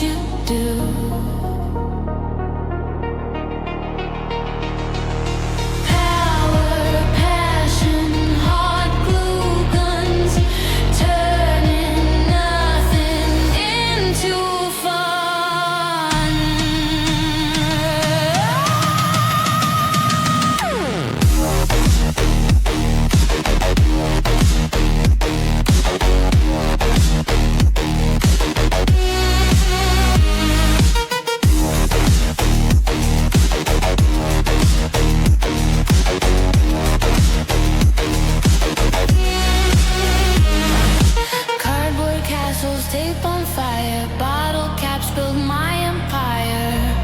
you do. Power, passion, hot glue guns, turning nothing into fun. Cardboard castles, tape on fire, bottle caps build my empire.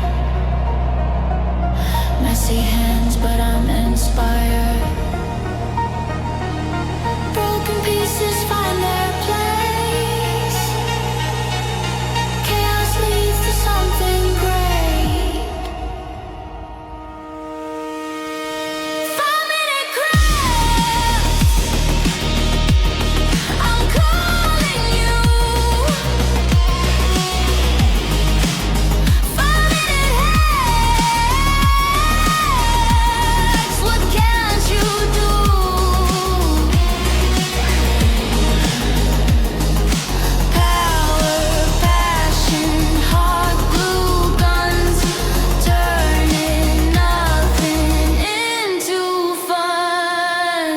Messy hands, but I'm inspired. Broken pieces find their place. Chaos leads to something great. 5-minute crafts, I'm calling you. 5-minute hacks, what can't you do? Power, passion, hot glue guns, turning nothing into fun.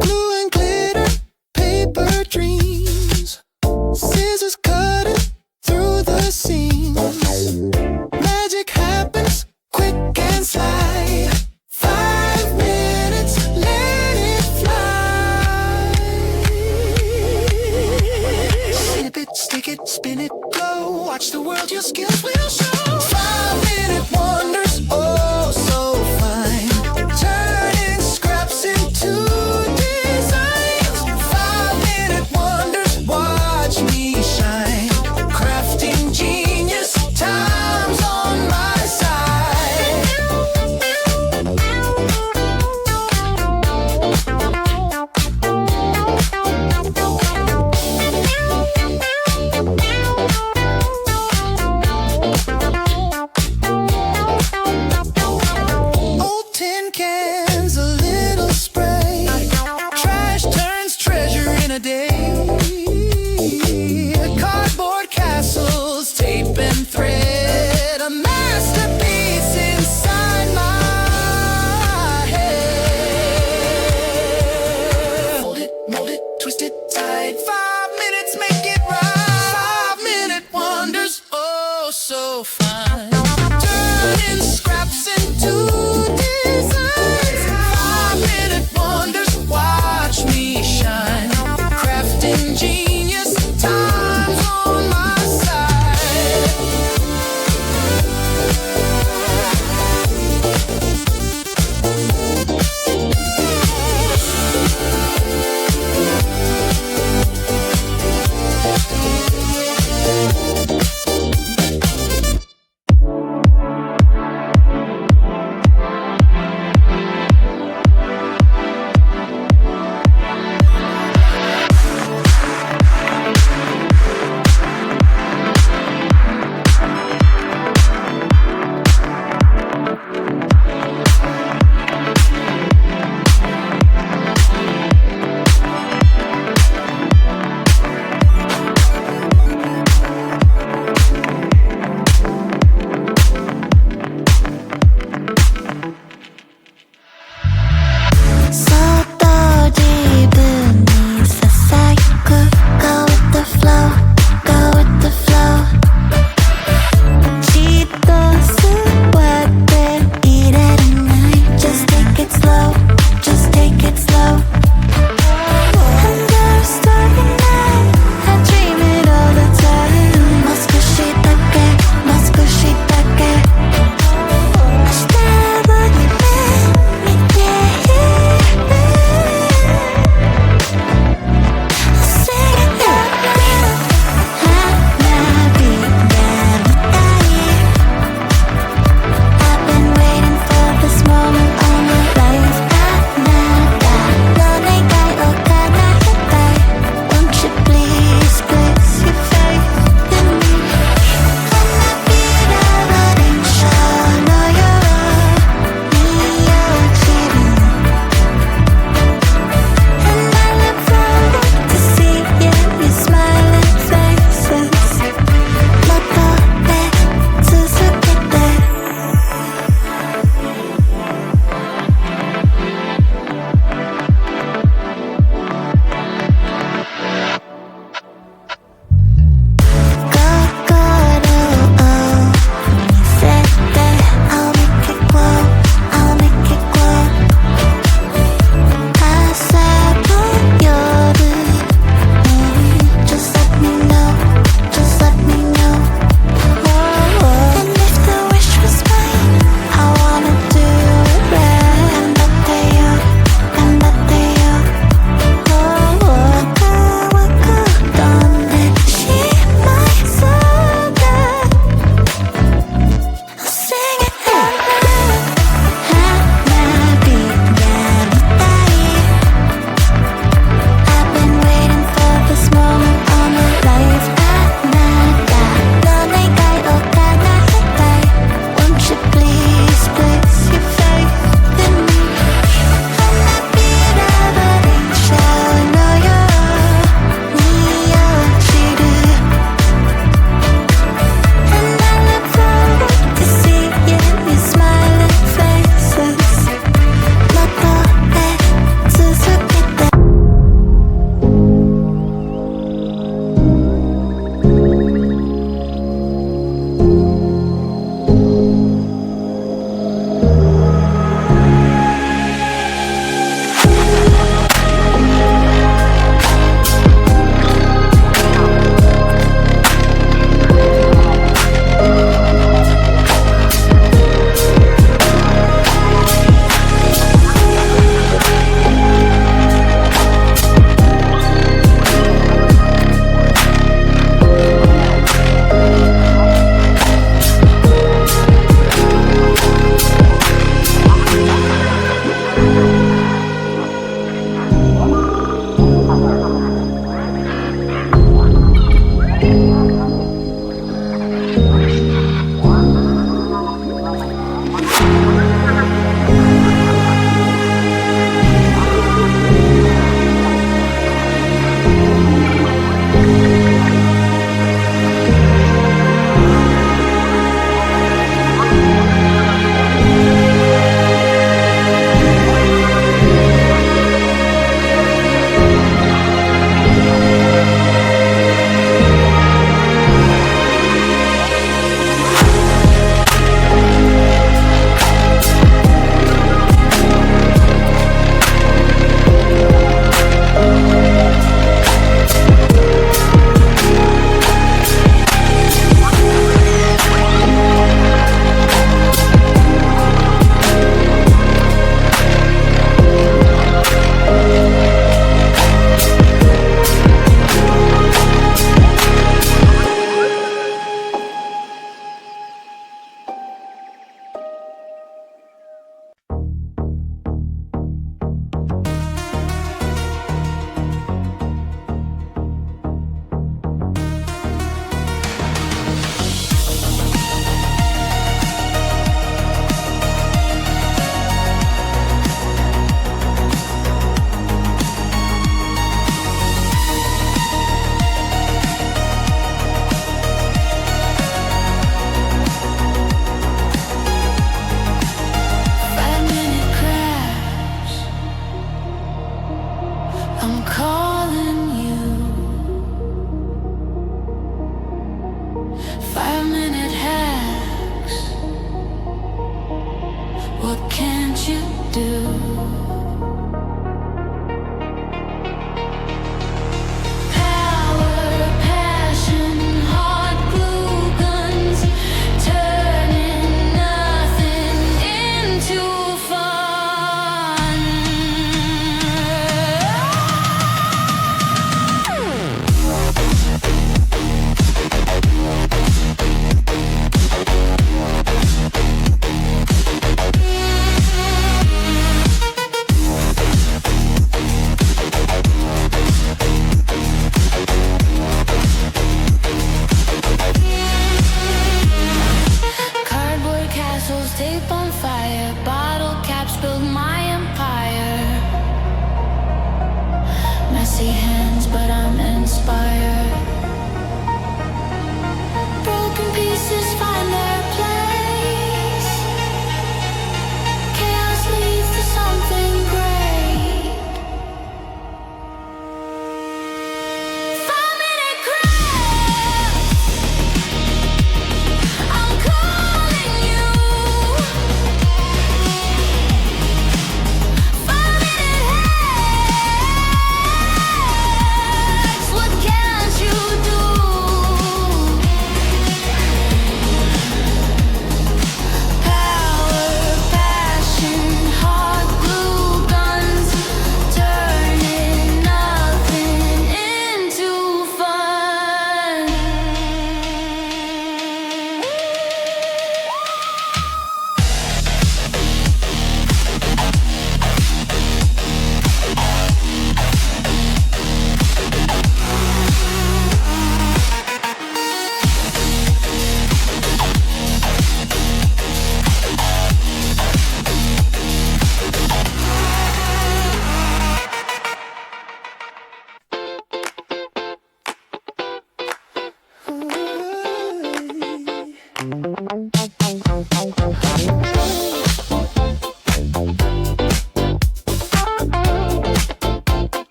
Glue and glitter, paper dreams, scissors cutting through the seams. Magic happens quick and sly. 5 minutes, let it fly. Snip it, stick it, spin it, go. Watch the world, your skills will show. 5-minute wonders, oh so fine. Turning scraps into designs. 5-minute wonders, watch me shine. Crafting genius, time's on my side. Old tin cans, a little spray. Trash turns treasure in a day. Cardboard castles, tape and thread. A masterpiece inside my head. Fold it, mold it, twist it tight. 5 minutes, make it right. 5-minute wonders, oh so fine. Turning scraps into designs. 5-minute wonders, watch me shine. Crafting genius, time's on my side.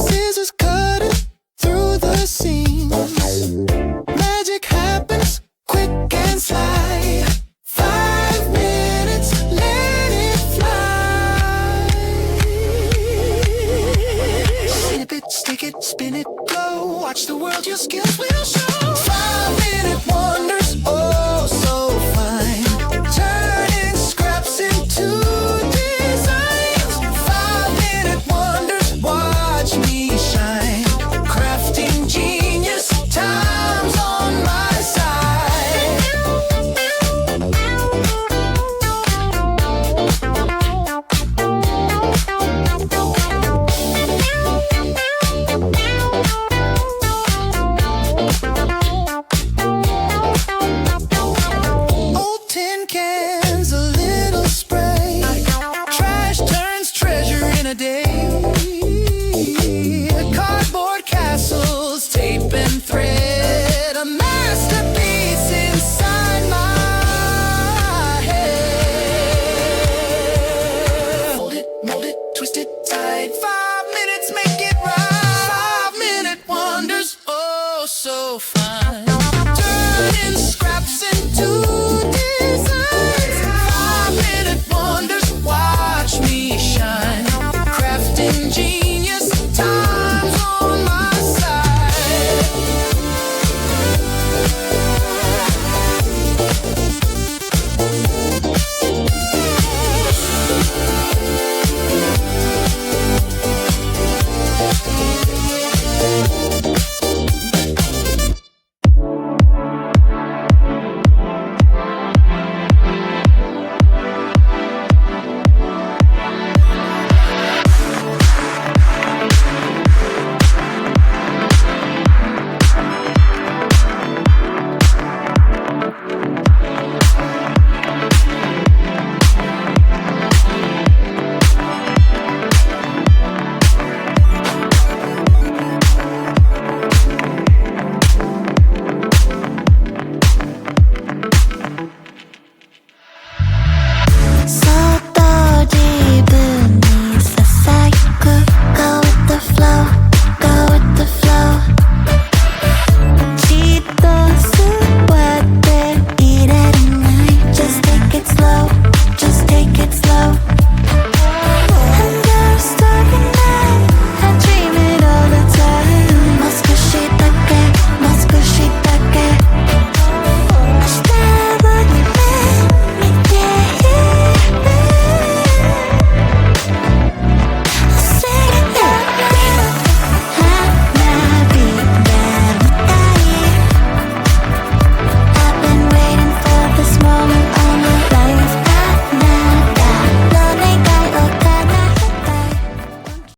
scissors cutting through the seams. Magic happens, quick and sly. 5 minutes, let it fly. Snip it, stick it, spin it, blow. Watch the world, your skills will show. 5-minute wonders, oh